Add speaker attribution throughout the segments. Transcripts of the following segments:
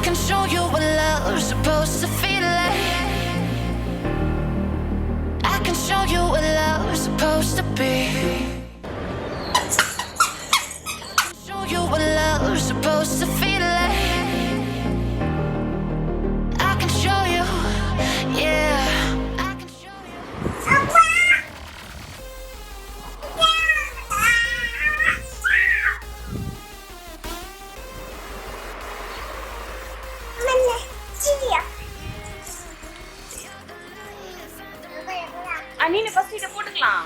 Speaker 1: can show you what love's supposed to feel like. I can show you what love's supposed to be. Show you what love's supposed to feel like. I can show you, yeah. I can show you.
Speaker 2: நீ first இத போட்டுக்கலாம்.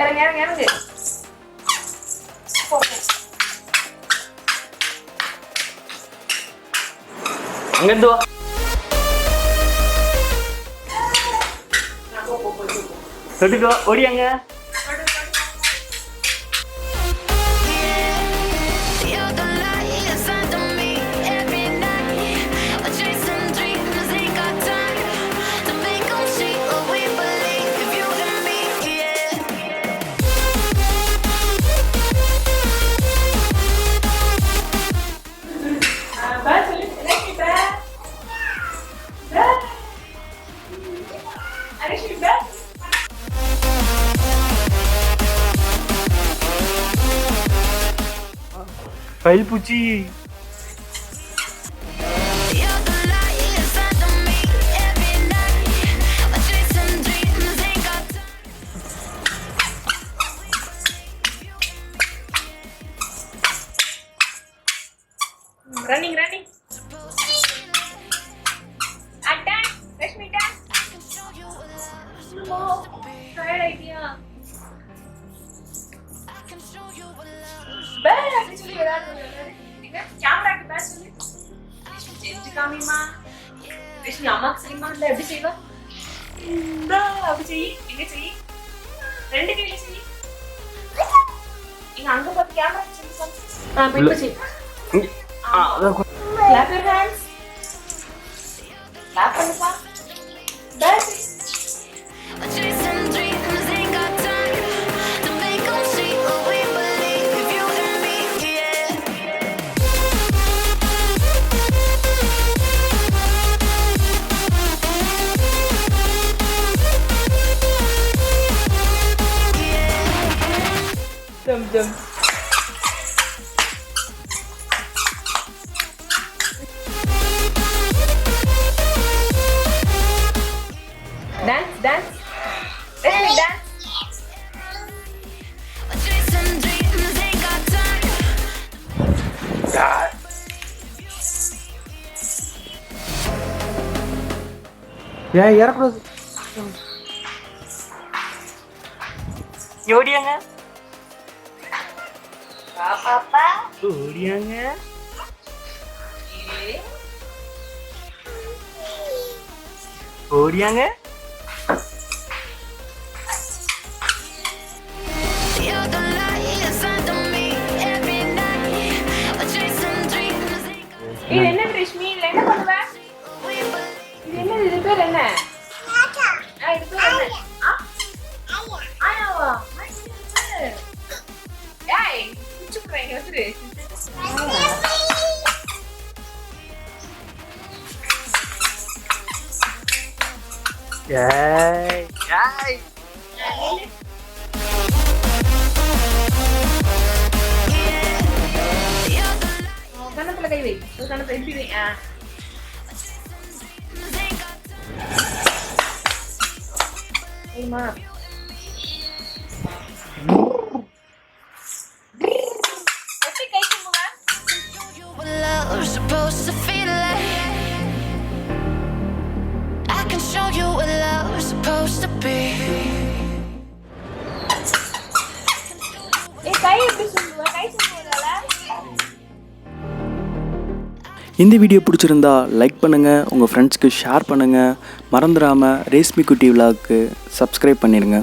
Speaker 2: இறங்கு
Speaker 3: அங்கிருந்து வா. தொட்டுக்கோ, ஓடியாங்க. ஃபைல் பூச்சி.
Speaker 2: Running attack Rashmi attack. Oh ட்ரைட் ஐடியா. பேக் ஆக்சுவலி ஏதாவது நீங்க கேமராக்கு பேக் சொல்லி செஞ்சு காமிமா. ரஷ்மி அம்மாக்கு செய்யுமா? இல்ல எப்படி செய்வா? அப்படி செய். எங்க செய்? ரெண்டு கையில செய். இங்க அங்க பார்த்து கேமரா செஞ்சு பின்பு செய். Clap your hands. Clap பண்ணுப்பா. Back. Jump. Dance. Let's dance.
Speaker 3: இறக்கூடாது. ஓடியாங்க.
Speaker 2: பாப்பா
Speaker 3: ஓடியாங்க. ஓடியாங்க.
Speaker 2: இது என்ன ரஷ்மி? இல்ல என்ன பண்ணுவ? இது என்ன? இது பேர் என்ன? இது பேர் என்ன? ஆயாவா? ஏய் குச்சுக்குறேன் வந்துரு.
Speaker 3: ஏய்
Speaker 2: கண்ணத்துல கை வை. கண்ணத்துல எப்படி வை? ஏய்மா எப்படி கை கும்புவ?
Speaker 1: Supposed to feel like to be.
Speaker 2: கை எப்படி சொல்லுவ? கை சொல்லுவதால
Speaker 4: இந்த வீடியோ பிடிச்சிருந்தா லைக் பண்ணுங்கள், உங்கள் ஃப்ரெண்ட்ஸ்க்கு ஷேர் பண்ணுங்கள், மறந்துடாமல் ரேஷ்மி குட்டி விலாக்கு சப்ஸ்கிரைப் பண்ணிடுங்க.